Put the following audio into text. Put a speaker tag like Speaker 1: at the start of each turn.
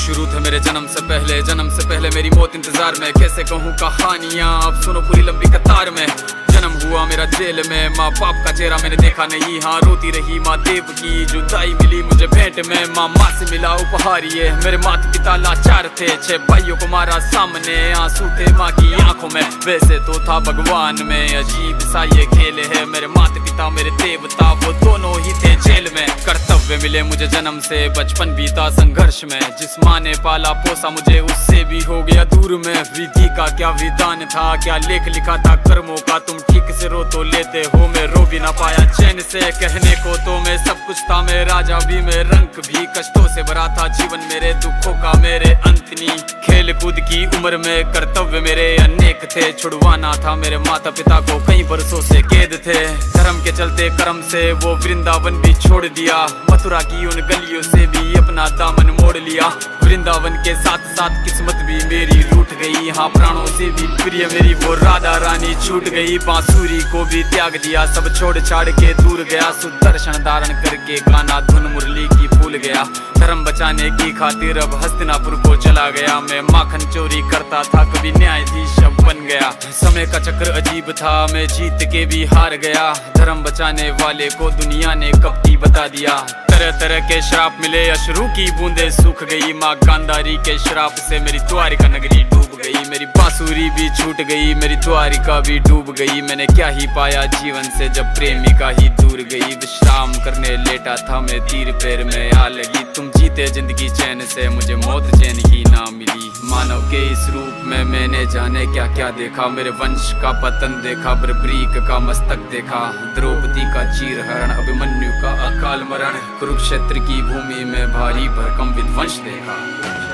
Speaker 1: शुरू थे मेरे जन्म से पहले मेरी मौत इंतजार में। कैसे कहूँ कहानियाँ, अब सुनो पूरी लंबी कतार में। जन्म हुआ मेरा जेल में, माँ बाप का चेहरा मैंने देखा नहीं। हाँ रोती रही माँ देव की, जुदाई मिली मुझे भेंट में। माँ से मिला उपहार ये, मेरे माता पिता लाचार थे। 6 भाइयों को मारा सामने, आंसू थे माँ की आंखों में। वैसे तो था भगवान में, अजीब सा ये खेल है। मेरे माता पिता मेरे देवता, वो दोनों ही थे जेल में। कर्तव्य मिले मुझे जन्म से, बचपन बीता संघर्ष में। जिस माँ ने पाला पोसा मुझे, उससे भी हो गया दूर में। विधि का क्या विधान था, क्या लेख लिखा था कर्मों का। तुम ठीक से रो तो लेते हो, मैं रो भी ना पाया चैन से। कहने को तो मैं सब कुछ था, मैं राजा भी, मैं रंक भी। कष्टों से भरा था जीवन मेरे, दुखों का मेरे अंत नहीं। खेल कूद की उम्र में कर्तव्य मेरे अनेक थे। छुड़वाना था मेरे माता पिता को, कई बरसों से कैद थे। धर्म के चलते कर्म से वो वृंदावन भी छोड़ दिया। मथुरा की उन गलियों से भी अपना दामन मोड़ लिया। वृंदावन के साथ साथ किस्मत भी मेरी रूठ गई। हाँ प्राणों से भी प्रिय मेरी वो राधा रानी छूट गई। बांसुरी को भी त्याग दिया, सब छोड़ छाड़ के दूर गया। सुदर्शन धारण करके गाना धुन मुरली की भूल गया। धर्म बचाने की खातिर अब हस्तिनापुर को चला गया। मैं माखन चोरी करता था, कभी न्यायाधीश अब बन गया। समय का चक्र अजीब था, मैं जीत के भी हार गया। धर्म बचाने वाले को दुनिया ने कपटी बता दिया। तरह तरह के श्राप मिले, अश्रु की बूंदे सूख गई। माँ गांधारी के श्राप से मेरी द्वारिका नगरी डूब गई। मेरी बांसुरी भी छूट गई, मेरी द्वारिका भी डूब गई। मैंने क्या ही पाया जीवन से, जब प्रेमिका ही दूर गई। विश्राम करने लेटा था मैं, तीर पैर में आ लगी। तुम जीते जिंदगी चैन से, मुझे मौत चैन ही ना मिली। मानव के इस रूप में मैंने जाने क्या क्या देखा। मेरे वंश का पतन देखा, बर्बरीक का मस्तक देखा। द्रौपदी का चीरहरण, अभिमन्यु का अकाल मरण। कुरुक्षेत्र की भूमि में भारी भरकम विध्वंस देखा।